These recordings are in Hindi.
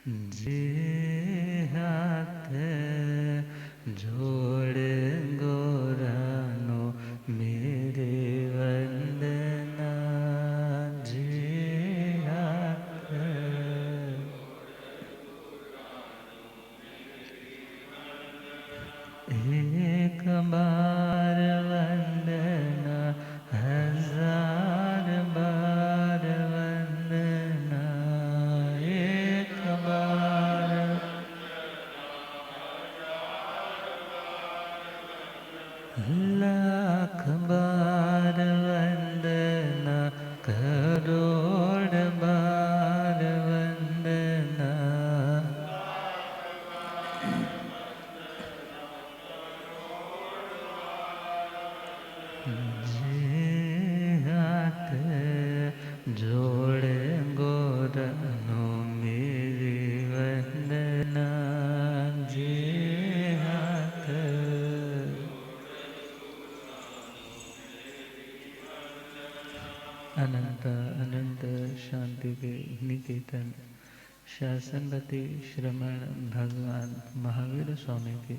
जे हाथ जोड़ गोरानो मेरे वंदना। जे हाथ एक बार वंदना, हजार बार वंदना। एक बार लाख बार वंदना, करोड़ बार वंदना। जे हाथ जोड़े गोरनो मेरी वंदना। जे हाथ अनंत अनंत शांति के निकेतन शासनपति श्रमण भगवान महावीर स्वामी के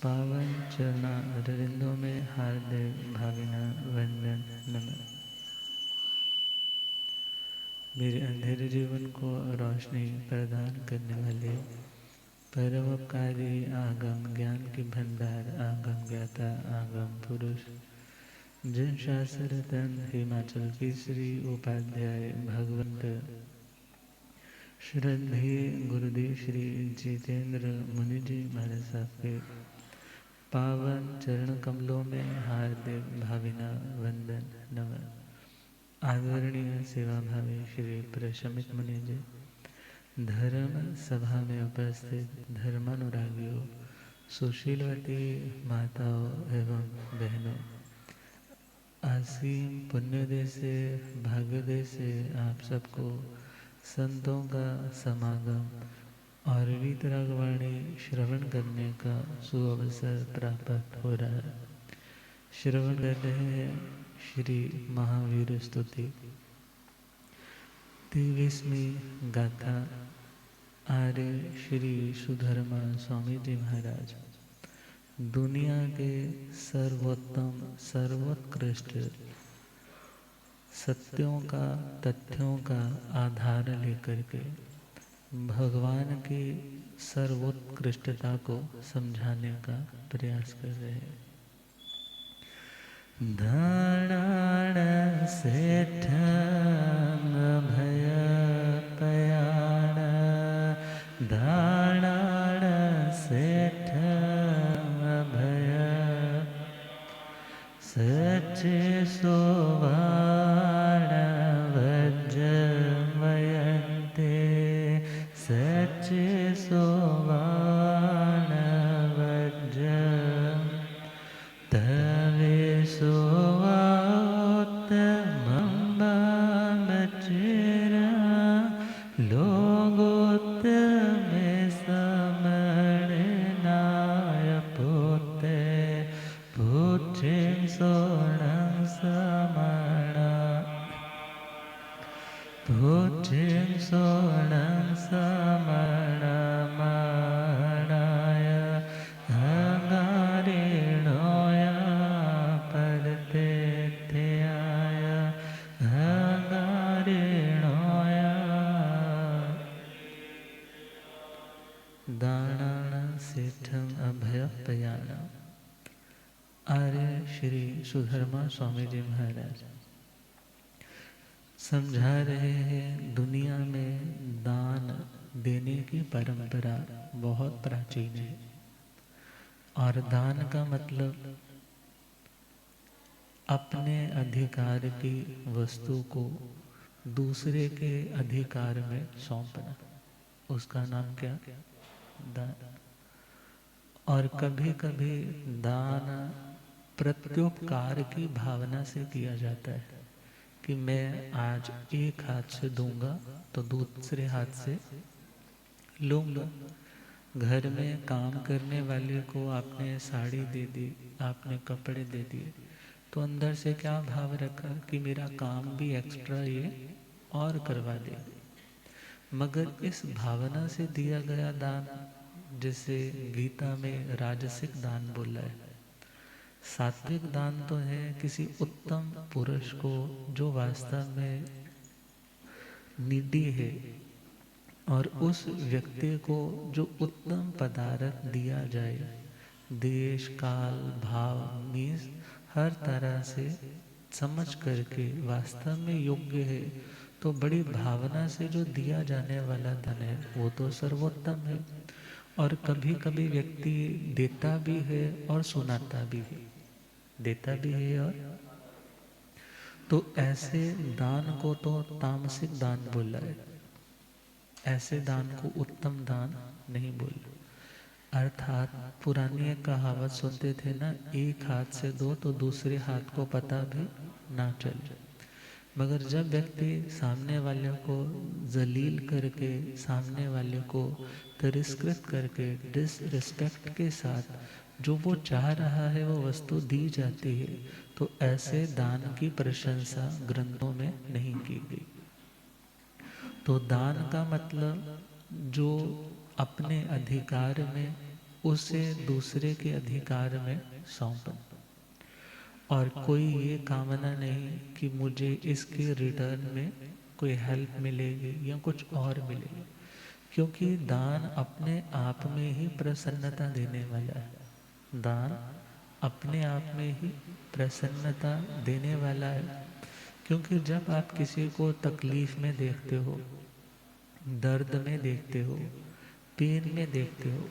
पावन चरणारविंदों में हार्दिक भावना वंदन नमन। मेरे अंधेरे जीवन को रोशनी प्रदान करने वाले परोपकारी आगम ज्ञान के भंडार आगम ज्ञाता आगम पुरुष जिन शास्त्र रतन हिमाचल केसरी उपाध्याय भगवंत श्रद्धेय गुरुदेव श्री जितेंद्र मुनि जी महाराज साहब के पावन चरण कमलों में हार्दिक भावना वंदन नमन। आदरणीय सेवा भावी श्री प्रशमित मुनि जी, धर्म सभा में उपस्थित धर्मानुरागियों, सुशीलवती माताओं एवं बहनों, असीम पुण्योदय से भाग्योदय से आप सबको संतों का समागम और वीतरागवाणी श्रवण करने का सुअवसर प्राप्त हो रहा है। श्रवण कर रहे हैं श्री महावीर स्तुति 23वीं गाथा। आर्य श्री सुधर्मा स्वामी जी महाराज दुनिया के सर्वोत्तम सर्वोत्कृष्ट सत्यों का तथ्यों का आधार लेकर के भगवान की सर्वोत्कृष्टता को समझाने का प्रयास कर रहे हैं। धारण सेठ भय पयाण, धारण सेठ भय सच्चे सोवाण वज्रमयन्ते, सच्चे सोवाण वज्र तवे सोवात्मम्बामचिरा लोगोत्तमे समरणाय पुते पुच्छिं सोणं समणा, पुच्छिं सोणं समणमाणाय अगारिणोया परतेथ्याय अगारिणोया दानाण सेठम अभयपयाण। आर्य श्री सुधर्मा स्वामी जी महाराज समझा रहे हैं दुनिया में दान देने की परंपरा बहुत प्राचीन है और दान का मतलब अपने अधिकार की वस्तु को दूसरे के अधिकार में सौंपना, उसका नाम क्या? दान। और कभी कभी दान प्रत्युपकार की भावना से किया जाता है कि मैं आज एक हाथ से दूंगा तो दूसरे हाथ से लूंगा। घर में काम करने वाले को आपने साड़ी दे दी, आपने कपड़े दे दिए, तो अंदर से क्या भाव रखा कि मेरा काम भी एक्स्ट्रा ये और करवा दे। मगर इस भावना से दिया गया दान, जिसे गीता में राजसिक दान बोला है। सात्विक दान तो है किसी उत्तम पुरुष को जो वास्तव में नीडी है, और उस व्यक्ति को जो उत्तम पदार्थ दिया जाए, देश काल भाव मीन्स हर तरह से समझ करके वास्तव में योग्य है, तो बड़ी भावना से जो दिया जाने वाला धन है वो तो सर्वोत्तम है। और कभी कभी व्यक्ति देता भी है और सुनाता भी है, देता भी है और तो ऐसे दान को तो तामसिक दान बोला है, ऐसे दान को उत्तम दान नहीं बोला। अर्थात पुरानी एक कहावत सुनते थे ना, एक हाथ से दो तो दूसरे हाथ को पता भी ना चले। मगर जब व्यक्ति सामने वाले को जलील करके, सामने वाले को तिरस्कृत करके, डिसरिस्पेक्ट के साथ जो वो चाह रहा है वो वस्तु दी जाती है, तो ऐसे दान की प्रशंसा ग्रंथों में नहीं की गई। तो दान का मतलब जो अपने अधिकार में उसे दूसरे के अधिकार में सौंपना, और कोई ये कामना नहीं कि मुझे इसके रिटर्न में कोई हेल्प मिलेगी या कुछ और मिलेगी, क्योंकि दान अपने आप में ही प्रसन्नता देने वाला है। दान अपने आप में ही प्रसन्नता देने वाला है, क्योंकि जब आप किसी को तकलीफ में देखते हो, दर्द में देखते हो, पेन में देखते हो,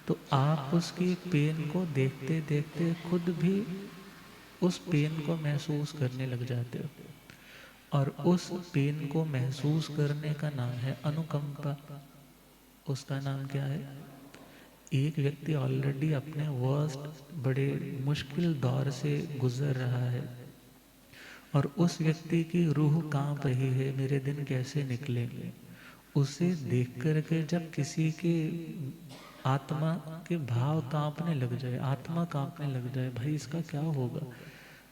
तो आप उसकी पेन को देखते देखते खुद भी उस पेन को महसूस करने लग जाते हो, और उस पेन को महसूस करने का नाम है अनुकंपा। उसका नाम क्या है? एक व्यक्ति ऑलरेडी अपने वर्स्ट बड़े मुश्किल दौर से गुजर रहा है, और उस व्यक्ति की रूह कांप रही है, मेरे दिन कैसे निकलेंगे। उसे देख करके जब किसी के आत्मा के भाव कांपने लग जाए, आत्मा कांपने लग जाए, भाई इसका क्या होगा,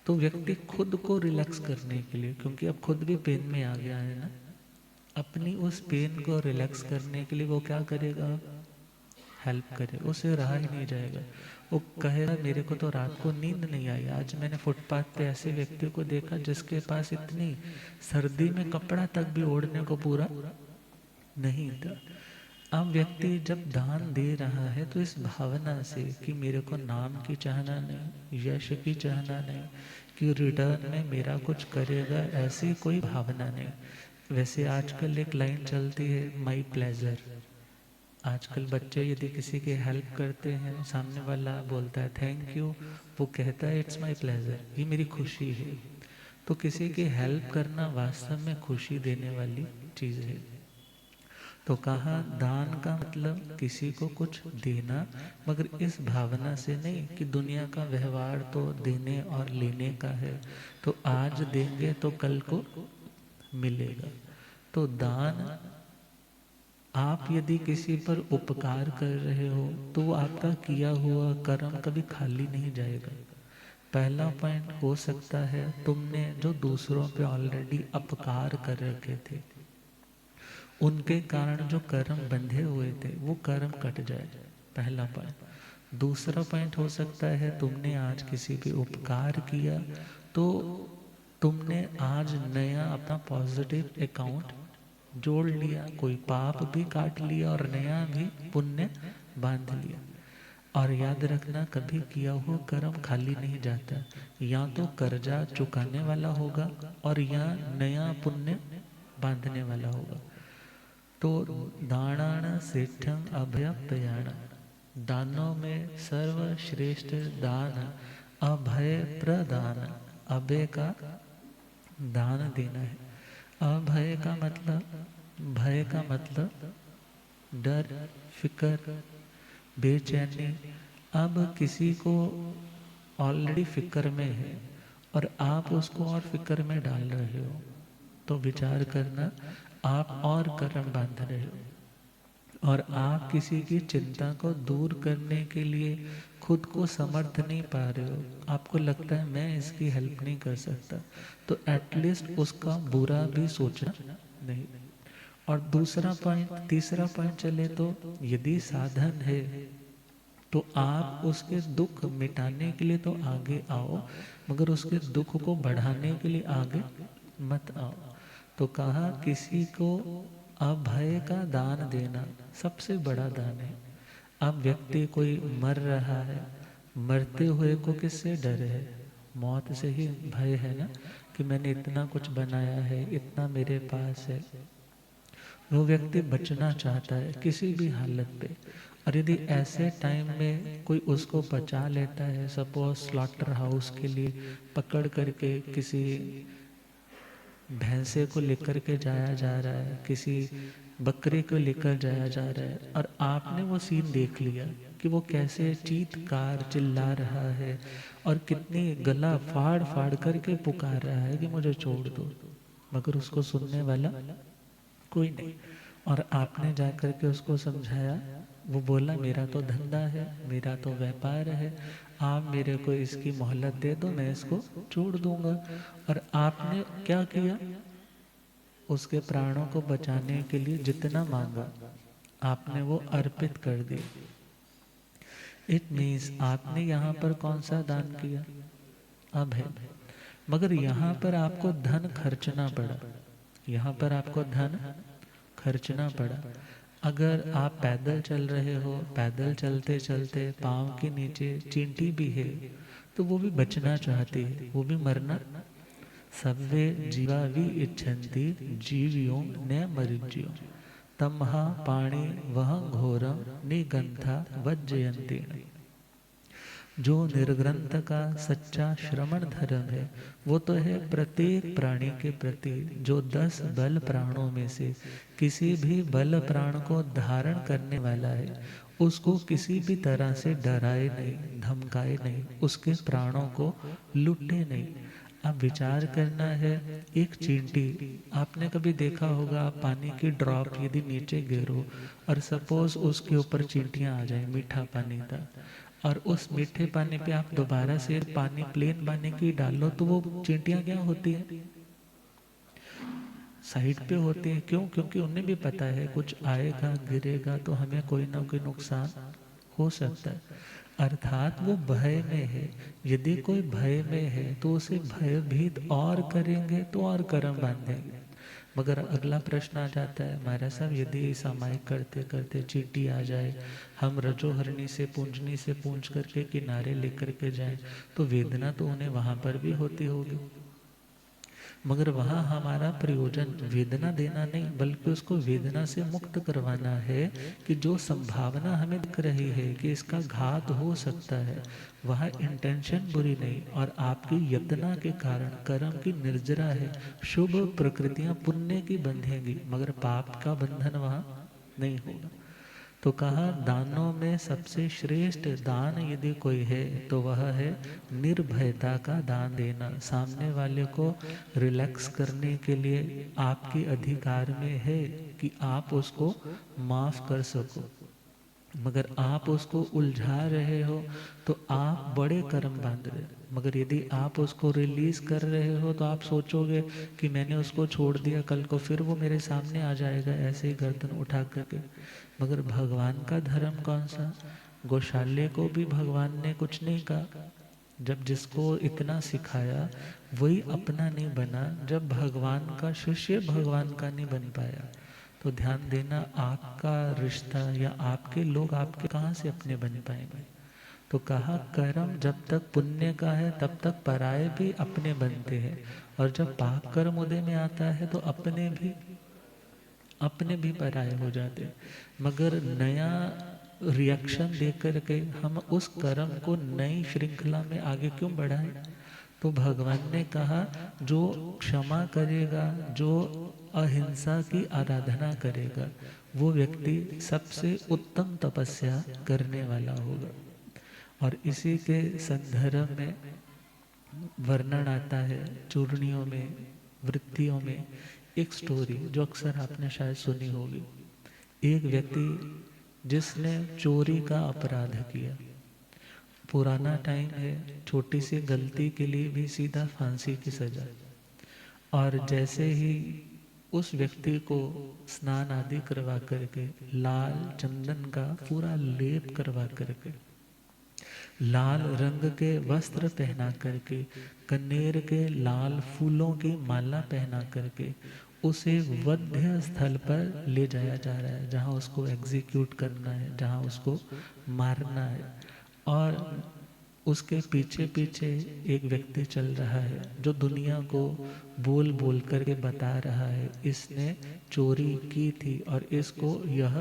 तो व्यक्ति खुद को रिलैक्स करने के लिए, क्योंकि अब खुद भी पेन में आ गया है ना, अपनी उस पेन को रिलैक्स करने के लिए वो क्या करेगा? हेल्प करे। उसे रहा ही नहीं जाएगा, वो कहेगा मेरे को तो रात को नींद नहीं आई, आज मैंने फुटपाथ पे ऐसे व्यक्ति को देखा जिसके पास इतनी सर्दी में कपड़ा तक भी ओढ़ने को पूरा नहीं था। अब व्यक्ति जब दान दे रहा है तो इस भावना से कि मेरे को नाम की चाहना नहीं, यश की चाहना नहीं, कि रिटर्न में मेरा कुछ करेगा, ऐसी कोई भावना नहीं। वैसे आजकल एक लाइन चलती है, माई प्लेजर। आजकल बच्चे यदि किसी की हेल्प करते हैं, सामने वाला बोलता है थैंक यू, वो कहता है इट्स माई प्लेजर, ये मेरी खुशी है। तो किसी की हेल्प करना वास्तव में खुशी देने वाली चीज़ है। तो कहा दान का मतलब किसी को कुछ देना, मगर इस भावना से नहीं कि दुनिया का व्यवहार तो देने और लेने का है, तो आज देंगे तो कल को मिलेगा। तो दान, आप यदि किसी पर उपकार कर रहे हो तो वो आपका किया हुआ कर्म कभी खाली नहीं जाएगा। पहला पॉइंट हो सकता है तुमने जो दूसरों पे ऑलरेडी अपकार कर रखे थे, उनके कारण जो कर्म बंधे हुए थे वो कर्म कट जाए, पहला पॉइंट। दूसरा पॉइंट हो सकता है तुमने आज किसी पे उपकार किया तो तुमने आज नया अपना पॉजिटिव अकाउंट जोड़ लिया, कोई पाप भी काट लिया और नया भी पुण्य बांध लिया। और याद रखना कभी किया हुआ कर्म खाली नहीं जाता, या तो कर्जा चुकाने वाला होगा और या नया पुण्य बांधने वाला होगा। तो दानाण सेठम अभयप्रयाण, दानों में सर्वश्रेष्ठ दान अभय प्रदान। अभय का दान देना है। अभय का मतलब, भय का मतलब डर, फिक्र, बेचैनी। अब किसी को ऑलरेडी फिक्र में है और आप उसको और फिक्र में डाल रहे हो, तो विचार करना आप और कर्म बांध रहे हो, और आप किसी की चिंता को दूर करने के लिए खुद को समर्थ नहीं पा रहे हो। आपको लगता है मैं इसकी हेल्प नहीं कर सकता, तो एटलीस्ट उसका बुरा भी सोचना नहीं। और दूसरा पॉइंट, तीसरा पॉइंट चले तो यदि साधन है तो आप उसके दुख मिटाने के लिए तो आगे आओ, मगर उसके दुख को बढ़ाने के लिए आगे मत आओ। तो कहा किसी को अभय का दान देना सबसे बड़ा दान है। अब व्यक्ति कोई मर रहा है, मरते हुए को किससे डर है? मौत से ही भय है ना, कि मैंने इतना कुछ बनाया है, इतना मेरे पास है। वो व्यक्ति बचना चाहता है किसी भी हालत पे। और यदि ऐसे टाइम में कोई उसको बचा लेता है, सपोज स्लॉटर हाउस के लिए पकड़ करके किसी भैंसे को लेकर के जाया जा रहा है, किसी बकरे को लेकर जाया जा रहा है, और आपने वो सीन देख लिया कि वो कैसे चीत्कार चिल्ला रहा है और कितनी गला फाड़ फाड़ करके पुकार रहा है कि मुझे छोड़ दो, मगर उसको सुनने वाला कोई नहीं। और आपने जाकर के उसको समझाया, वो बोला मेरा तो धंधा है, मेरा तो व्यापार है, आप मेरे को इसकी मोहलत दे दो, मैं इसको छोड़ दूंगा। और आपने क्या किया? उसके प्राणों को बचाने के लिए जितना मांगा आपने वो अर्पित कर दी। इट मीन्स आपने यहाँ पर कौन सा दान किया? अभय। मगर यहाँ पर आपको धन खर्चना पड़ा, यहाँ पर आपको धन खर्चना पड़ा। अगर आप पैदल चल रहे हो, पैदल चलते चलते पाँव के नीचे चींटी भी है, तो वो भी बचना चाहती है, वो भी मरना। सव्वे जीवा भी इच्छन्ति जीवियों न मरिज्यो तमहा पाणी वह घोरम निगंथा वज्जयंती। जो निर्ग्रंथ का सच्चा श्रवण धर्म है वो तो है प्रत्येक प्राणी के प्रति, जो 10 बल प्राणों में से किसी भी बल प्राण को धारण करने वाला है, उसको किसी भी तरह से डराए नहीं, धमकाए नहीं, उसके प्राणों को लूटे नहीं। अब विचार करना है, एक चींटी, आपने कभी देखा होगा, आप पानी की ड्रॉप यदि नीचे गिरो और सपोज उसके ऊपर चींटियां आ जाए, मीठा पानी था, और उस मीठे पानी पे आप दोबारा से पानी प्लेन पानी की डालो, तो वो चींटियां क्या होती है? साइड पे होती है। क्यों? क्योंकि उन्हें भी पता है कुछ आएगा, गिरेगा तो हमें कोई ना कोई नुकसान हो सकता है। अर्थात वो भय में है। यदि कोई भय में है तो उसे भयभीत और करेंगे तो और कर्म बांधेंगे। मगर अगला प्रश्न आ जाता है, महाराज साहब यदि सामायिक करते करते चींटी आ जाए, हम रजोहरणी से पूंजनी से पूंज करके किनारे लेकर के जाएं, तो वेदना तो उन्हें वहां पर भी होती होगी। मगर वहाँ हमारा प्रयोजन वेदना देना नहीं, बल्कि उसको वेदना से मुक्त करवाना है कि जो संभावना हमें दिख रही है कि इसका घात हो सकता है, वह इंटेंशन बुरी नहीं, और आपकी यत्ना के कारण कर्म की निर्जरा है। शुभ प्रकृतियां पुण्य की बंधेंगी, मगर पाप का बंधन वहाँ नहीं होगा। तो कहा दानों में सबसे श्रेष्ठ दान यदि कोई है तो वह है निर्भयता का दान देना। सामने वाले को रिलैक्स करने के लिए आपके अधिकार में है कि आप उसको माफ कर सको, मगर आप उसको उलझा रहे हो तो आप बड़े कर्म बांध रहे हो। मगर यदि आप उसको रिलीज कर रहे हो तो आप सोचोगे कि मैंने उसको छोड़ दिया, कल को फिर वो मेरे सामने आ जाएगा ऐसे ही गर्दन उठा करके। मगर भगवान का धर्म कौन सा? गौशाले को भी भगवान ने कुछ नहीं कहा। जब जिसको इतना सिखाया वही अपना नहीं बना, जब भगवान का शिष्य भगवान का नहीं बन पाया, तो ध्यान देना आपका रिश्ता या आपके लोग आपके कहाँ से अपने बन पाएंगे। तो कहा कर्म जब तक पुण्य का है तब तक पराये भी अपने बनते हैं, और जब पाप कर्म उदय में आता है तो अपने भी पराये हो जाते हैं। मगर नया रिएक्शन देकर के हम उस कर्म को नई श्रृंखला में आगे क्यों बढ़ाएं? तो भगवान ने कहा जो क्षमा करेगा, जो अहिंसा की आराधना करेगा, वो व्यक्ति सबसे उत्तम तपस्या करने वाला होगा। और इसी के संदर्भ में वर्णन आता है चूर्णियों में, वृत्तियों में, एक स्टोरी जो अक्सर आपने शायद सुनी होगी। एक व्यक्ति जिसने चोरी का अपराध किया, पुराना टाइम है, छोटी सी गलती के लिए भी सीधा फांसी की सजा। और जैसे ही उस व्यक्ति को स्नान आदि करवा करके, लाल चंदन का पूरा लेप करवा करके, लाल रंग के वस्त्र पहना करके, कनेर के लाल फूलों की माला पहना करके उसे वध्य स्थल पर ले जाया जा रहा है, जहाँ उसको एग्जीक्यूट करना है, जहाँ उसको मारना है। और उसके पीछे पीछे एक व्यक्ति चल रहा है जो दुनिया को बोल बोल करके बता रहा है इसने चोरी की थी और इसको यह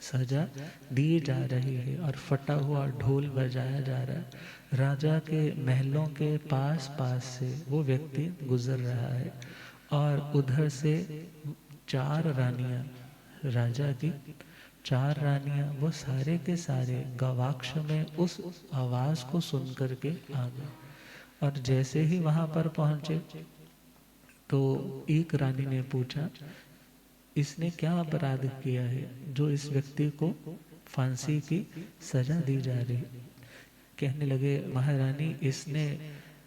सजा दी जा रही है, और फटा हुआ ढोल बजाया जा रहा है। राजा के महलों के पास पास से वो व्यक्ति गुजर रहा है, और उधर से 4 रानियां, राजा की 4 रानियां, वो सारे के सारे गवाक्ष में उस आवाज को सुन करके आ गए। और जैसे ही वहां पर पहुंचे तो एक रानी ने पूछा, इसने क्या अपराध किया है जो इस व्यक्ति को फांसी की सजा दी जा रही। कहने लगे, महारानी, इसने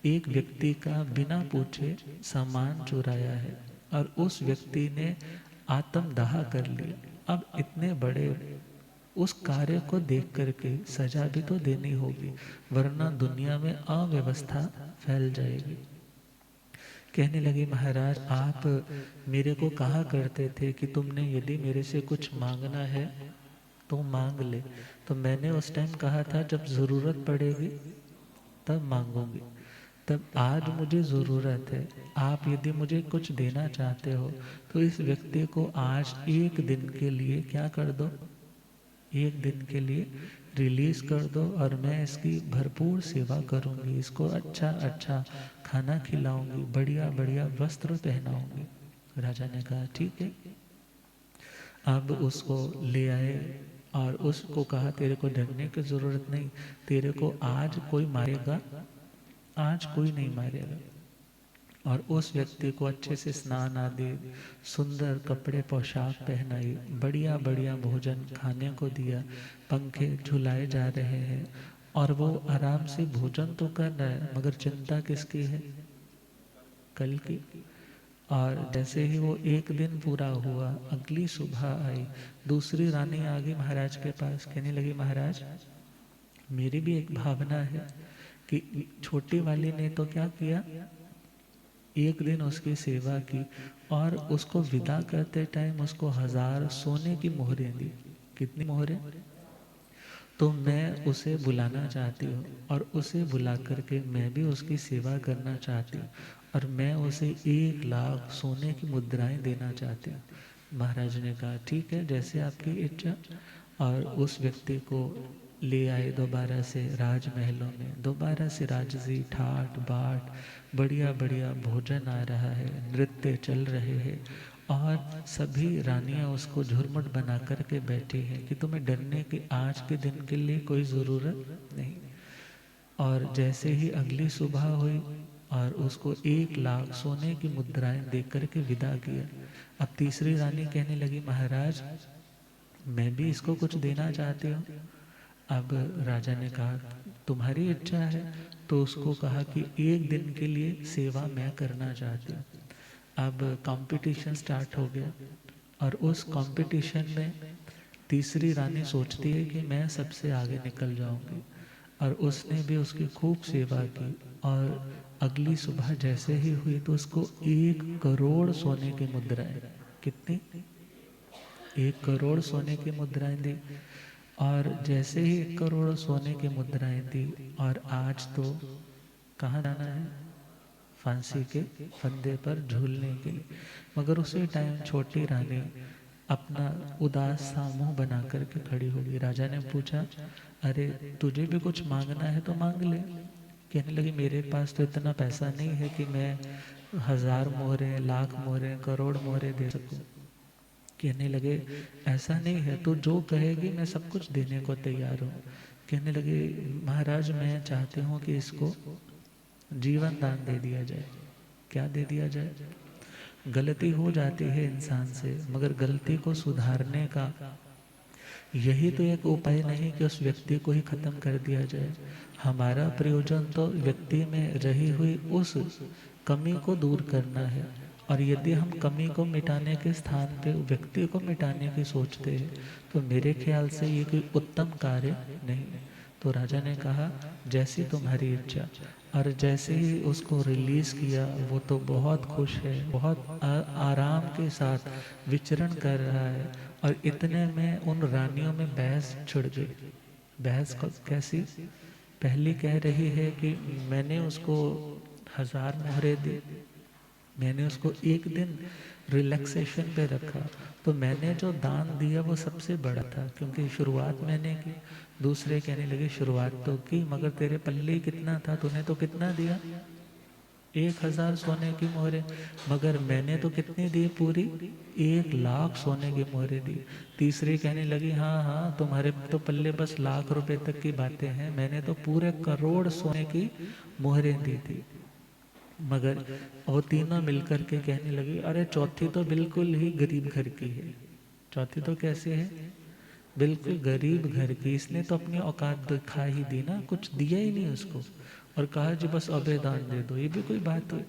एक व्यक्ति का बिना पूछे सामान चुराया है और उस व्यक्ति ने आत्मदाह कर लिया। अब इतने बड़े उस कार्य को देख करके सजा भी तो देनी होगी, वरना दुनिया में अव्यवस्था फैल जाएगी। कहने लगे, महाराज, आप मेरे को कहा करते थे कि तुमने यदि मेरे से कुछ मांगना है तो मांग ले। तो मैंने उस टाइम कहा था जब ज़रूरत पड़ेगी तब मांगूंगी। तब आज मुझे ज़रूरत है, आप यदि मुझे कुछ देना चाहते हो तो इस व्यक्ति को आज एक दिन के लिए क्या कर दो, एक दिन के लिए रिलीज कर दो, और मैं इसकी भरपूर सेवा करूंगी, इसको अच्छा अच्छा खाना खिलाऊंगी, बढ़िया बढ़िया वस्त्र पहनाऊंगी। राजा ने कहा, ठीक है। अब उसको ले आए और उसको कहा, तेरे को डरने की जरूरत नहीं, तेरे को आज कोई मारेगा, आज कोई नहीं मारेगा। और उस व्यक्ति को अच्छे से स्नान आदि, सुंदर कपड़े पोशाक पहनाई, बढ़िया बढ़िया भोजन खाने को दिया, पंखे झुलाए जा रहे हैं, और वो आराम से भोजन तो कर रहा है, मगर चिंता किसकी है, कल की। और जैसे ही वो एक दिन पूरा हुआ, अगली सुबह आई, दूसरी रानी आ गई महाराज के पास। कहने लगी, महाराज, मेरी भी एक भावना है कि छोटी वाली ने तो क्या किया, एक दिन उसकी सेवा की और उसको विदा करते टाइम उसको 1000 सोने की मोहरें दी। कितनी मोहरें? तो मैं उसे बुलाना चाहती हूँ और उसे बुला करके मैं भी उसकी सेवा करना चाहती हूँ, और मैं उसे 1 लाख सोने की मुद्राएं देना चाहती हूँ। महाराज ने कहा, ठीक है, जैसे आपकी इच्छा। और उस व्यक्ति को ले आए दोबारा से राजमहलों में। दोबारा से राजसी ठाट बाट, बढ़िया बढ़िया भोजन आ रहा है, नृत्य चल रहे हैं, और सभी रानियां उसको झुरमुट बना करके बैठी हैं कि तुम्हें डरने की आज के दिन के लिए कोई ज़रूरत नहीं। और जैसे ही अगली सुबह हुई और उसको 1 लाख सोने की मुद्राएं दे करके विदा किया। अब तीसरी रानी कहने लगी, महाराज, मैं भी इसको कुछ देना चाहती हूँ। अब राजा ने कहा, तुम्हारी इच्छा है। तो उसको कहा कि 1 दिन के लिए सेवा मैं करना चाहती हूँ। अब कंपटीशन स्टार्ट हो गया, और उस कंपटीशन में तीसरी रानी सोचती है कि मैं सबसे आगे निकल जाऊंगी, और उसने भी उसकी खूब सेवा की। और अगली सुबह जैसे ही हुई तो उसको 1 करोड़ सोने की मुद्राएं, कितनी, 1 करोड़ सोने की मुद्राएं दी। और जैसे ही 1 करोड़ सोने की मुद्राएं दी, और आज तो कहाँ जाना है, फांसी के फंदे पर झूलने के लिए। मगर उसी टाइम छोटी रानी अपना उदास सा मुंह बना करके खड़ी हो गई। राजा ने पूछा, अरे तुझे भी कुछ मांगना है तो मांग ले। कहने लगी, मेरे पास तो इतना पैसा नहीं है कि मैं 1000 मोहरें, लाख मोहरें, करोड़ मोहरें दे सकूं। कहने लगे, ऐसा नहीं है, तो जो कहेगी मैं सब कुछ देने को तैयार हूँ। कहने लगे, महाराज, मैं चाहती हूँ कि इसको जीवन दान दे दिया जाए। क्या दे दिया जाए? गलती हो जाती है इंसान से, मगर गलती को सुधारने का यही तो एक उपाय नहीं कि उस व्यक्ति को ही खत्म कर दिया जाए। हमारा प्रयोजन तो व्यक्ति में रही हुई उस कमी को दूर करना है, और यदि हम कमी को मिटाने के स्थान पे व्यक्ति को मिटाने की सोचते हैं तो मेरे ख्याल से ये कोई उत्तम कार्य नहीं। तो राजा ने कहा जैसी तुम्हारी इच्छा। और जैसे ही उसको रिलीज किया वो तो बहुत खुश है, बहुत आराम के साथ विचरण कर रहा है। और इतने में उन रानियों में बहस छिड़ गई। बहस कैसी? पहली कह रही है कि मैंने उसको 1000 मोहरे दी, मैंने उसको एक दिन रिलैक्सेशन पे रखा, तो मैंने जो दान दिया वो सबसे बड़ा था क्योंकि शुरुआत मैंने की। दूसरे कहने लगे शुरुआत तो की मगर तेरे पल्ले कितना था, तूने तो कितना दिया? 1000 सोने की मोहरे, मगर मैंने तो कितनी दी? पूरी 1,00,000 सोने की मोहरे दी। तीसरी कहने लगी हाँ हाँ तुम्हारे तो पल्ले बस लाख रुपए तक की बातें हैं, मैंने तो पूरे करोड़ सोने की मोहरें दी थी। मगर वो तीनों मिलकर के कहने लगी अरे चौथी तो बिल्कुल ही गरीब घर की है। चौथी तो कैसे है? बिल्कुल गरीब घर की, इसने तो अपनी औकात दिखा ही दी ना, कुछ दिया ही नहीं उसको, और कहा जी बस अभय दान दे दो। ये भी कोई बात हुई?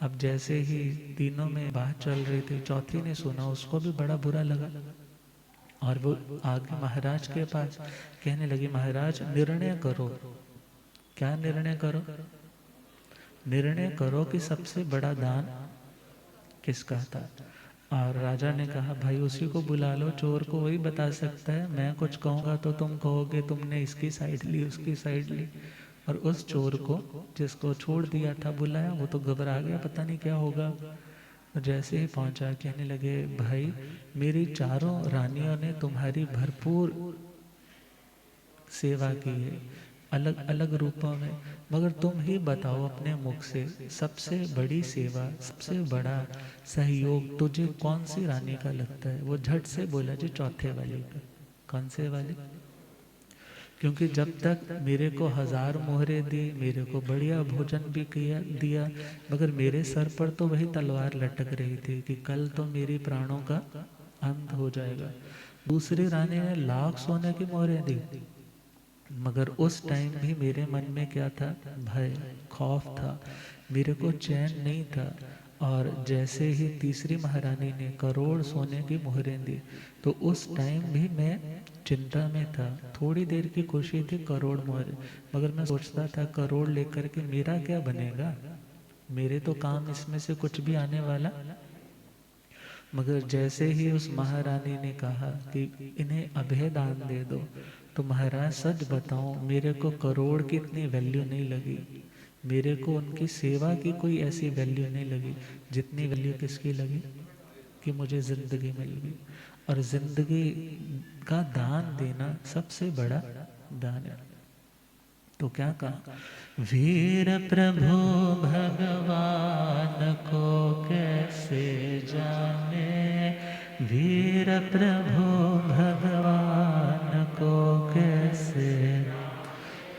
अब जैसे ही तीनों में बात चल रही थी, चौथी ने सुना, उसको भी बड़ा बुरा लगा और वो आगे महाराज के पास कहने लगी महाराज निर्णय करो। क्या निर्णय करो? निर्णय करो कि सबसे बड़ा दान किसका था। और राजा ने कहा भाई उसी को बुला लो, चोर को वही बता सकता है, मैं कुछ कहूँगा तो तुम कहोगे तुमने इसकी साइड ली उसकी साइड ली। और उस चोर को जिसको छोड़ दिया था बुलाया, वो तो घबरा गया, पता नहीं क्या होगा। जैसे ही पहुंचा कहने लगे भाई मेरी चारों रानियों ने तुम्हारी भरपूर सेवा की है अलग अलग रूपों में, मगर तुम ही बताओ अपने मुख से सबसे बड़ी सेवा, सबसे बड़ा सहयोग तुझे कौन सी रानी का लगता है? वो झट से बोला जी चौथे वाली का। कौन से वाली? क्योंकि जब तक मेरे को 1000 मोहरे दी, मेरे को बढ़िया भोजन भी दिया, मगर मेरे सर पर तो वही तलवार लटक रही थी कि कल तो मेरी प्राणों का अंत हो जाएगा। दूसरी रानी ने 1,00,000 सोने की मोहरें दी, मगर उस टाइम भी मेरे मन में क्या था? भय, खौफ था, मेरे को चैन नहीं था। और जैसे ही तीसरी महारानी ने करोड़ सोने की मोहरें दी, तो उस टाइम भी मैं चिंता में था। थोड़ी देर की खुशी थी करोड़ मोहरें, मगर मैं सोचता था करोड़ लेकर के मेरा क्या बनेगा, मेरे तो काम इसमें से कुछ भी आने वाला। मगर जैसे ही उस महारानी ने कहा कि इन्हें अभय दान दे दो, तो महाराज सच बताऊं मेरे को करोड़ की इतनी वैल्यू नहीं लगी, मेरे को उनकी सेवा की कोई ऐसी वैल्यू नहीं लगी जितनी वैल्यू किसकी लगी कि मुझे जिंदगी मिल गई। और जिंदगी का दान देना सबसे बड़ा दान है। तो क्या कहा? वीर प्रभु भगवान को कैसे जाने, वीर प्रभु भगवान को कैसे,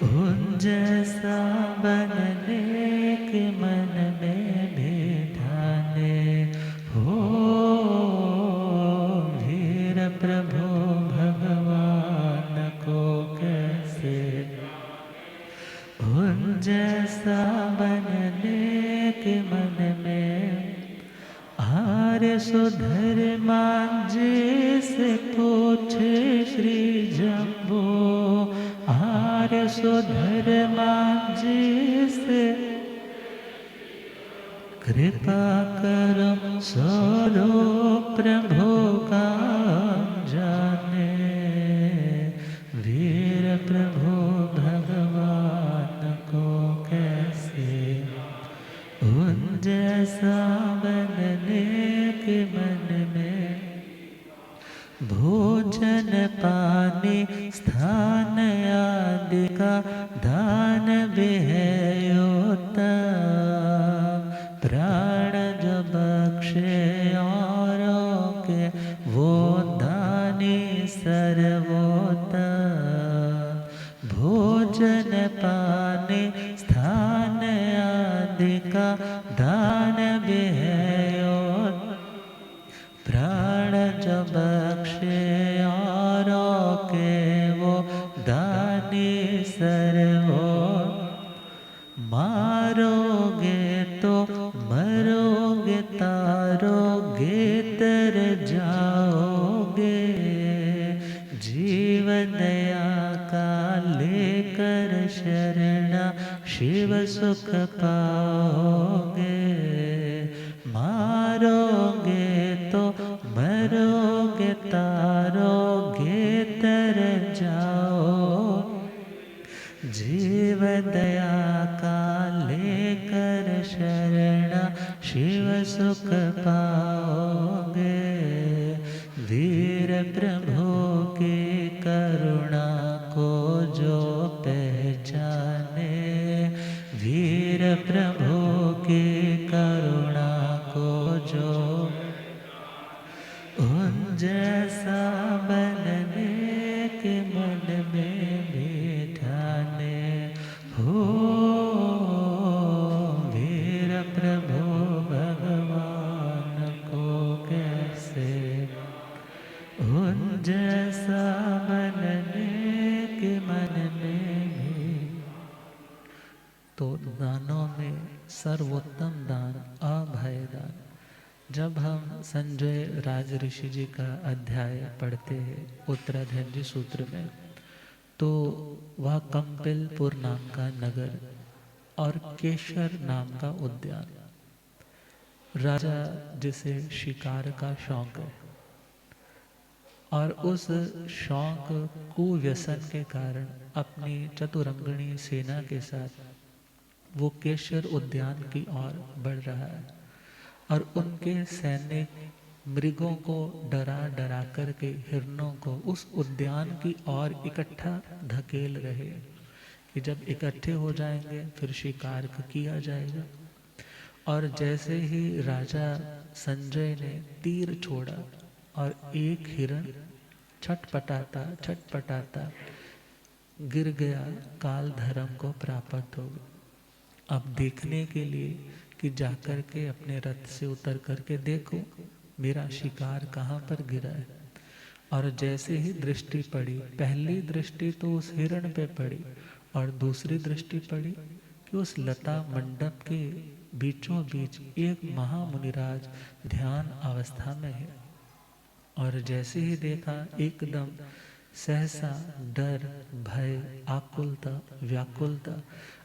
उन जैसा बनने के मन में भी ठाने हो। वीर प्रभु भगवान को कैसे, उन जैसा बनने के मन में, आर्य सुधर मांझे से पूछे श्री जम्बो, आर्य सुधर मांझे से कृपा करो सोलो प्रभु का जाने। वीर प्रभु भगवान को कैसे, उन जैसा बनने के मन में, भोजन पानी स्थान आदि का दान भी है उत्तम, प्राण जो बख्शे औरों के वो दानी सर्वोत्तम। भोजन पानी स्थान आदि का दान भी है उत्तम, प्राण जो बख्शे औरों के वो दानी सर्वो। मारोगे तो मरोगे तार जाओगे, जीवन दया का लेकर शरण शिव सुख पाओगे। मारोगे तो मरोगे, तारोगे तर जाओ, जीव दया का लेकर शरण शिव सुख पाओगे। वीर प्रभु की करुणा को जो पहचाने, वीर प्रभु की करुणा को जो, उन जैसा बनने के मन में बिठाने हो। वीर प्रभु भगवान को कैसे, उन जैसा बनने के मन में भी। तो दानों में सर्वोत्तम दान अभय दान। जब हम संजय राज ऋषि जी का अध्याय पढ़ते हैं उत्तराधर्जी सूत्र में, तो वह कंपिलपुर नाम का नगर और केशर नाम का उद्यान, राजा जिसे शिकार का शौक है और उस शौक कुव्यसन के कारण अपनी चतुरंगणी सेना के साथ वो केशर उद्यान की ओर बढ़ रहा है और उनके सैनिक मृगों को डरा डरा करके हिरणों को उस उद्यान की ओर इकट्ठा धकेल रहे कि जब इकट्ठे हो जाएंगे फिर शिकार किया जाएगा। और जैसे ही राजा संजय ने तीर छोड़ा और एक हिरण छटपटाता छटपटाता गिर गया, काल धर्म को प्राप्त हो गया। अब देखने के लिए कि जाकर के अपने रथ से उतर करके देखो मेरा शिकार कहाँ पर गिरा है। और जैसे ही दृष्टि पड़ी, पहली दृष्टि तो उस हिरण पे पड़ी और दूसरी दृष्टि पड़ी कि उस लता मंडप के बीचों बीच एक महामुनिराज ध्यान अवस्था में है। और जैसे ही देखा एकदम सहसा डर, भय, आकुलता, व्याकुलता,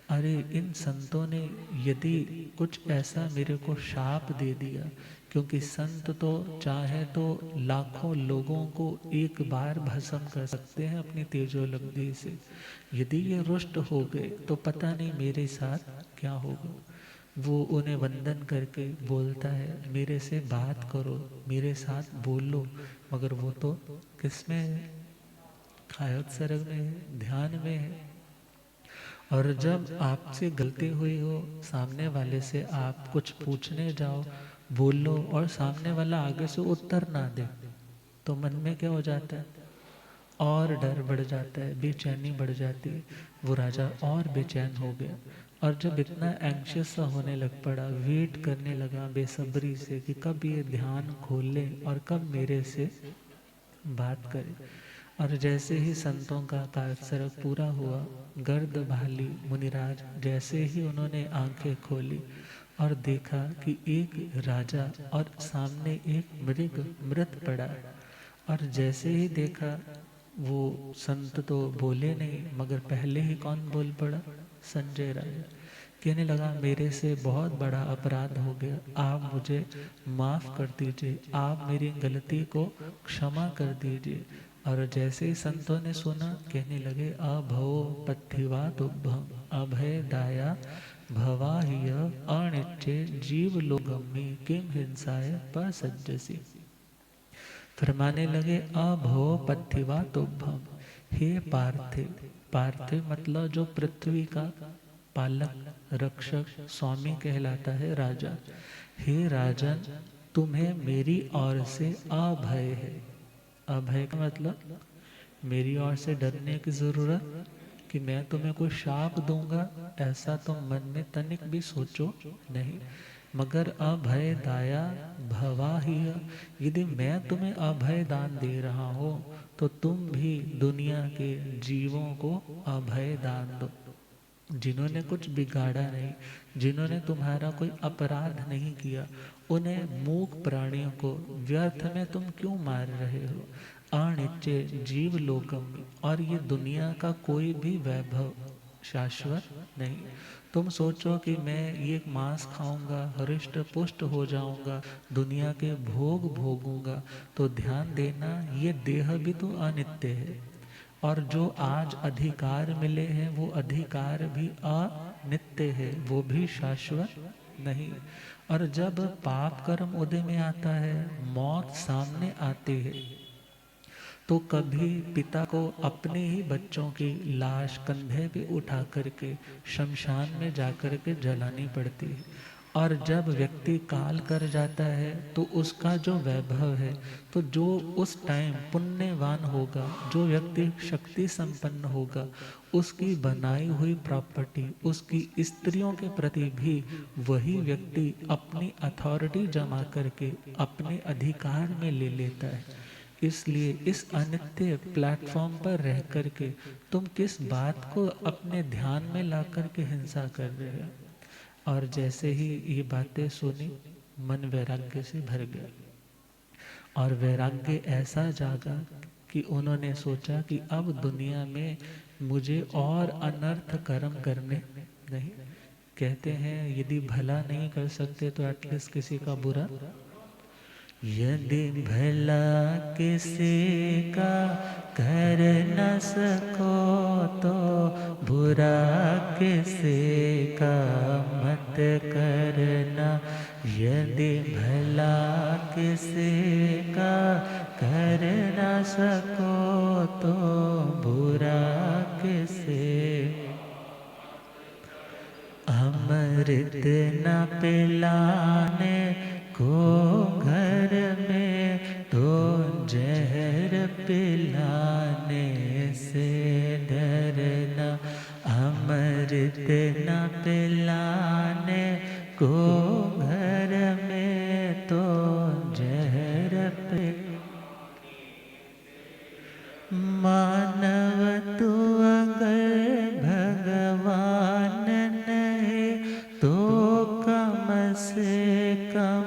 अरे इन संतों ने यदि कुछ ऐसा मेरे को शाप दे दिया, क्योंकि संत तो चाहे तो लाखों लोगों को एक बार भस्म कर सकते हैं अपनी तेजोलब्धि से, यदि ये रुष्ट हो गए तो पता नहीं मेरे साथ क्या होगा। वो उन्हें वंदन करके बोलता है मेरे से बात करो, मेरे साथ बोलो, मगर वो तो किसमें है, कायोत्सर्ग में है, ध्यान में है। और जब आपसे गलती हुई हो, सामने वाले से आप कुछ पूछने जाओ, बोलो और सामने वाला आगे से उत्तर ना दे, तो मन में क्या हो जाता है, और डर बढ़ जाता है, बेचैनी बढ़ जाती है। वो राजा और बेचैन हो गया और जब इतना एंग्शियस सा होने लग पड़ा, वेट करने लगा बेसब्री से कि कब ये ध्यान खोल ले और कब मेरे से बात करे। और जैसे ही संतों का कायत्सर्ग पूरा हुआ, गर्द भाली मुनिराज जैसे ही उन्होंने आंखें खोली और देखा कि एक राजा और सामने एक मृग मृत पड़ा, और जैसे ही देखा वो संत तो बोले नहीं, मगर पहले ही कौन बोल पड़ा, संजय राजा। कहने लगा मेरे से बहुत बड़ा अपराध हो गया, आप मुझे माफ कर दीजिए, आप मेरी गलती को क्षमा कर दीजिए। और जैसे ही संतों ने सुना, कहने लगे अभवो पथिवा तुभ्यम अभय दाया भवाह्य अनिच्चे जीव लोगम्मी किम हिंसाय पसज्जसी। फरमाने लगे अभवो पथिवा तुभ्यम, हे पार्थिव, पार्थिव मतलब जो पृथ्वी का पालक रक्षक स्वामी कहलाता है, राजा। हे राजन, तुम्हें मेरी ओर से अभय है। अभय का मतलब मेरी ओर से डरने की जरूरत कि मैं तुम्हें कोई शाप दूंगा, ऐसा तुम मन में तनिक भी सोचो नहीं। मगर अभय दाया भवाह्य, यदि मैं तुम्हें अभय दान दे रहा हूं तो तुम भी दुनिया के जीवों को अभय दान दो, जिन्होंने कुछ बिगाड़ा नहीं, जिन्होंने तुम्हारा कोई अपराध नहीं किया, उन्हें मूक प्राणियों को व्यर्थ में तुम क्यों मार रहे हो? अनित्य जीव लोकम, और ये दुनिया का कोई भी वैभव शाश्वत नहीं। तुम सोचो कि मैं ये मांस खाऊंगा, हृष्ट पुष्ट हो जाऊंगा, दुनिया के भोग भोगूंगा, तो ध्यान देना ये देह भी तो अनित्य है, और जो आज अधिकार मिले हैं वो अधिकार भी अनित्य है, वो भी शाश्वत नहीं। और जब पाप कर्म उदय में आता है, मौत सामने आती है, तो कभी पिता को अपने ही बच्चों की लाश कंधे पे उठा करके शमशान में जाकर के जलानी पड़ती है। और जब व्यक्ति काल कर जाता है तो उसका जो वैभव है, तो जो उस टाइम पुण्यवान होगा, जो व्यक्ति शक्ति संपन्न होगा, उसकी बनाई हुई प्रॉपर्टी, उसकी स्त्रियों के प्रति भी वही व्यक्ति अपनी अथॉरिटी जमा करके अपने अधिकार में ले लेता है। इसलिए इस अनित्य प्लेटफॉर्म पर रह करके तुम किस बात को अपने ध्यान में ला करके हिंसा कर रहे हो? और जैसे ही ये बातें सुनी, मन वैराग्य से भर गया, और वैराग्य ऐसा जागा कि उन्होंने सोचा कि अब दुनिया में मुझे और अनर्थ कर्म करने नहीं। कहते हैं यदि भला नहीं कर सकते तो एटलीस्ट किसी का बुरा, यदि भला किसी का कर न सको तो बुरा किसी का मत करना। यदि भला किसी का कर न सको तो बुरा किसी। अमृत न पिलाने को घर में तो जहर पिलाने से डरना। अमृत न पिलाने को घर में तो जहर पिलाने। मानव तू अगर भगवान नहीं तो कम से कम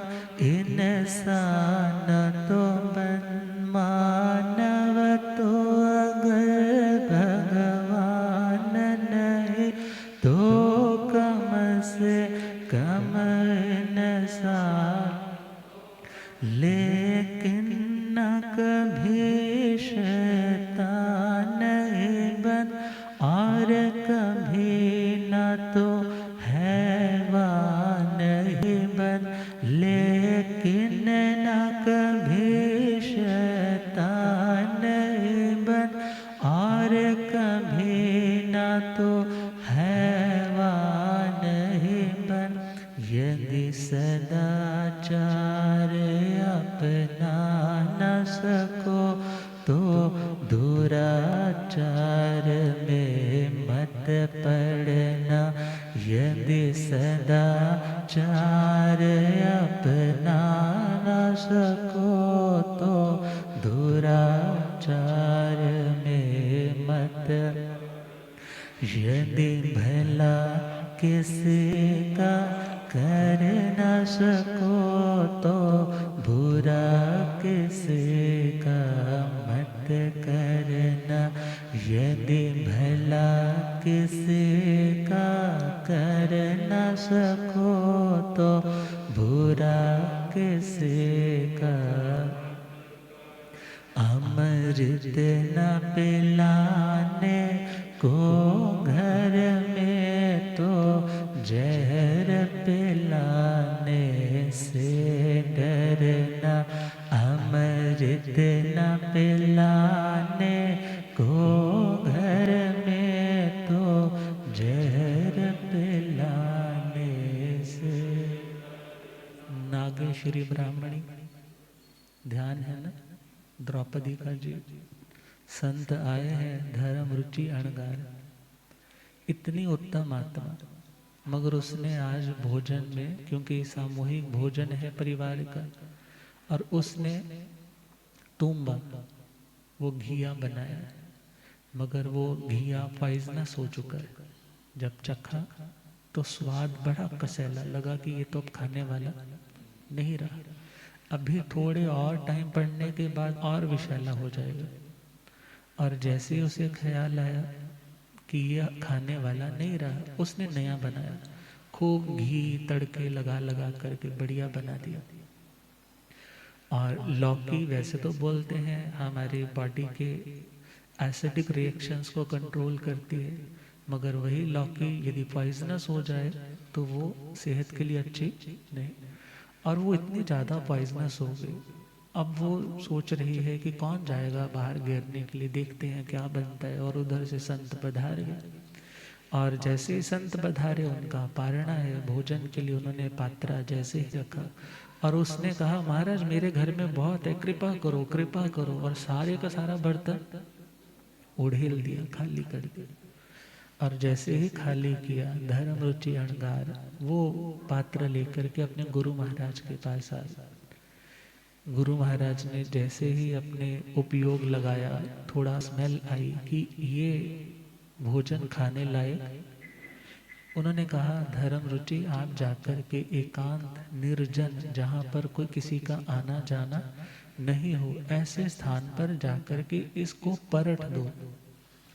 इंसान तो बन। मानव तो अगर भगवान नहीं तो कम से कम इंसान, लेकिन न कभी शैतान बन और कभी न तो हैवान बन। लेकिन न कभी शैतान बन और कभी न तो हैवान बन। यदि सदाचार अपना न सको तो दुराचार में मत पड़ना। यदि सदाचार अपना न सको तो दुराचार में मत। यदि भला किसी का कर न सको तो बुरा किसी का मत करना। यदि भला किसी का कर न सको तो बुरा किसी का। अमृत न पिलाने को घर में तो जहर पिलाने से डरना। अमृत न पिलाने को घर में तो जहर पिलाने से। नागेश्वरी ब्राह्मणी, ध्यान है ना? द्रौपदी का जी। संत आए हैं धर्म रुचि अणगार, इतनी उत्तम आत्मा, मगर उसने आज भोजन में, क्योंकि सामूहिक भोजन है परिवार का, और उसने तुम्बा वो घिया बनाया, मगर वो घिया पॉइजनस हो चुका है। जब चखा तो स्वाद बड़ा कसैला लगा कि ये तो अब खाने वाला नहीं रहा। अभी थोड़े और टाइम पढ़ने के बाद और विशाला हो जाएगा। और जैसे ही उसे ख्याल आया कि यह खाने वाला नहीं रहा, उसने नया बनाया, खूब घी तड़के लगा लगा करके बढ़िया बना दिया। और लौकी वैसे तो बोलते हैं हमारी बॉडी के एसिडिक रिएक्शंस को कंट्रोल करती है, मगर वही लौकी यदि पॉइजनस हो जाए तो वो सेहत के लिए अच्छी नहीं। और वो इतनी ज़्यादा पॉइजनस हो गई, अब वो सोच रही है कि कौन जाएगा बाहर घेरने के लिए, देखते हैं क्या बनता है। और उधर से संत पधार गए, और जैसे ही संत पधारे, उनका पारणा है भोजन के लिए, उन्होंने पात्रा जैसे ही रखा और उसने कहा महाराज मेरे घर में बहुत है, कृपा करो कृपा करो, और सारे का सारा बर्तन उड़ेल दिया, खाली कर दिया। और जैसे ही खाली किया, धर्म रुचि अणगार वो पात्र लेकर के अपने गुरु महाराज के पास आए। गुरु महाराज ने जैसे ही अपने उपयोग लगाया, थोड़ा स्मेल आई कि ये भोजन खाने लायक, उन्होंने कहा धर्म रुचि आप जाकर के एकांत निर्जन, जहाँ पर कोई किसी का आना जाना नहीं हो, ऐसे स्थान पर जाकर के इसको परट दो।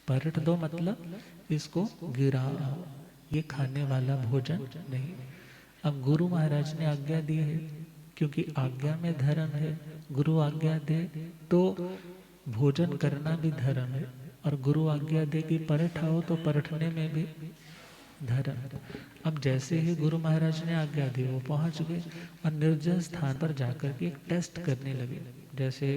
परट दो मतलब इसको गिराओ, ये खाने वाला भोजन नहीं। अब गुरु महाराज ने आज्ञा दी है, क्योंकि आज्ञा में धर्म है। गुरु आज्ञा दे तो भोजन करना भी धर्म है, और गुरु आज्ञा दे कि परठाओ तो परठने में भी धर्म। अब जैसे ही गुरु महाराज ने आज्ञा दी, वो पहुंच गए और निर्जन स्थान पर जाकर के एक टेस्ट करने लगे। जैसे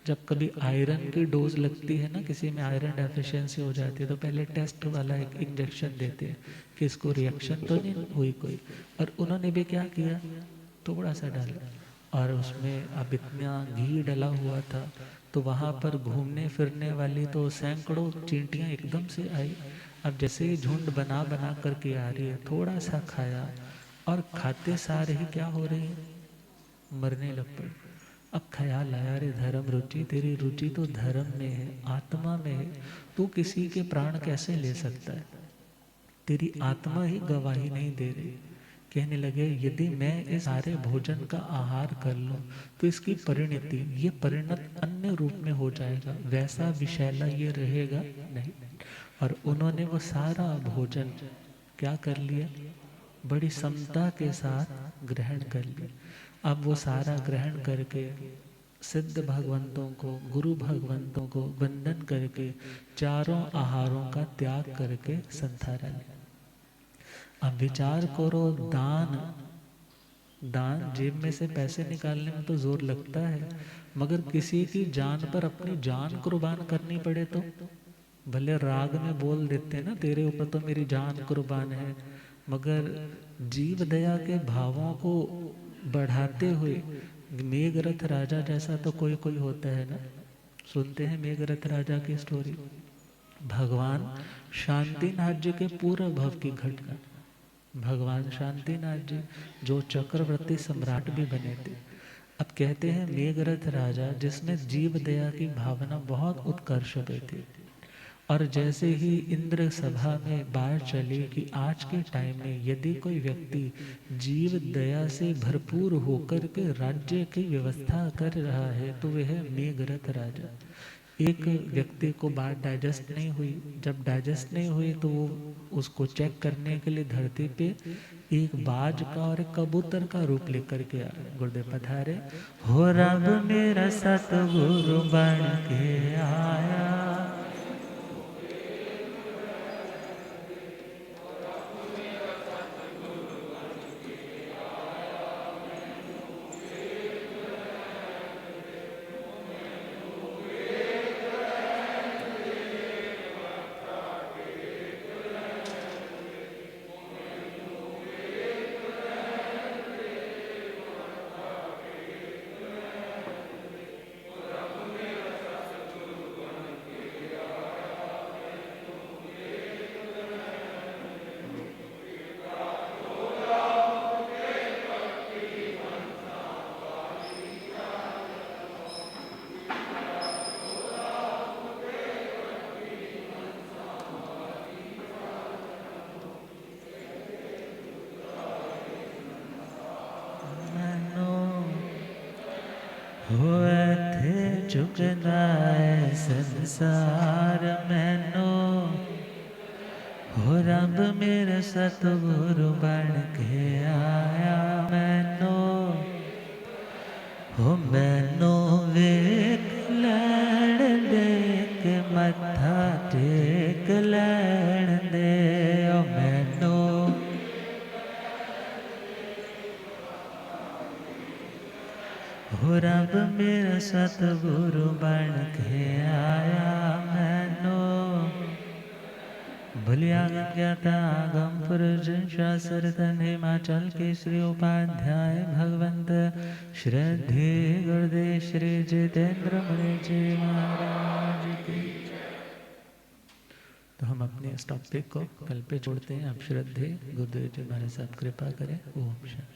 जब कभी आयरन की डोज लगती है ना, किसी में आयरन डेफिशिएंसी हो जाती है, तो पहले टेस्ट वाला एक इंजेक्शन देते हैं कि इसको रिएक्शन तो नहीं हुई कोई। और उन्होंने भी क्या किया, थोड़ा सा डाला, और उसमें अब इतना घी डला हुआ था, तो वहाँ पर घूमने फिरने वाली तो सैकड़ों चींटियाँ एकदम से आई। अब जैसे ही झुंड बना बना करके आ रही है, थोड़ा सा खाया और खाते सारे ही क्या हो रही है, मरने लग पड़े। अब ख्याल आया, अरे धर्म रुचि, तेरी रुचि तो धर्म में है, आत्मा में है, तू किसी के प्राण कैसे ले सकता है, तेरी आत्मा ही गवाही नहीं दे रही। कहने लगे यदि मैं इस सारे भोजन का आहार कर लूं तो इसकी परिणति, ये परिणत अन्य रूप में हो जाएगा, वैसा विषैला ये रहेगा नहीं। और उन्होंने वो सारा भोजन क्या कर लिया, बड़ी समता के साथ ग्रहण कर लिया। अब वो सारा ग्रहण करके सिद्ध भगवंतों को, गुरु भगवंतों को वंदन करके चारों आहारों का त्याग करके संधारा लिया। अब विचार करो, दान, दान जेब में से पैसे निकालने में तो जोर लगता है, मगर किसी की जान पर अपनी जान कुर्बान करनी पड़े तो, भले राग में बोल देते हैं ना तेरे ऊपर तो मेरी जान कुर्बान है, मगर जीव दया के भावों को बढ़ाते हुए, मेघरथ राजा जैसा तो कोई कोई होता है ना, सुनते हैं मेघरथ राजा की स्टोरी, भगवान शांतिनाथ जी के पूर्व भव की घटना। भगवान शांतिनाथ जी जो चक्रवर्ती सम्राट भी बने थे। अब कहते हैं मेघरथ राजा, जिसमें जीव दया की भावना बहुत उत्कर्ष पे थी, और जैसे ही इंद्र सभा में बात चली कि आज के टाइम में यदि कोई व्यक्ति जीव दया से भरपूर होकर के राज्य की व्यवस्था कर रहा है तो वह है मेघरथ राजा। एक व्यक्ति को बात डाइजेस्ट नहीं हुई, जब डाइजेस्ट नहीं हुई तो वो उसको चेक करने के लिए धरती पे एक बाज का और एक कबूतर का रूप लेकर के आ गुरुदेव पधारे, हो रब मेरा सतगुरु बन के आया, चुकदा है संसार मैनू, हो रब मेरा सतगुरु बन के आया मैनू, हो मैनू वेख लैण दे के मत्था टेक लैण दे, ओ मैनू हो रब मेरा सतगुरु बन के आया मैनू, भलिया ज्ञाता आगम पुरुष शास्त्र तन हिमाचल के श्री उपाध्याय भगवंत श्रद्धे गुरुदेव श्री जितेंद्र मुनि जी महाराज की। तो हम अपने इस टॉपिक को कल पे छोड़ते हैं। आप श्रद्धे गुरुदेव जी हमारे साथ कृपा करें। ओम शांति।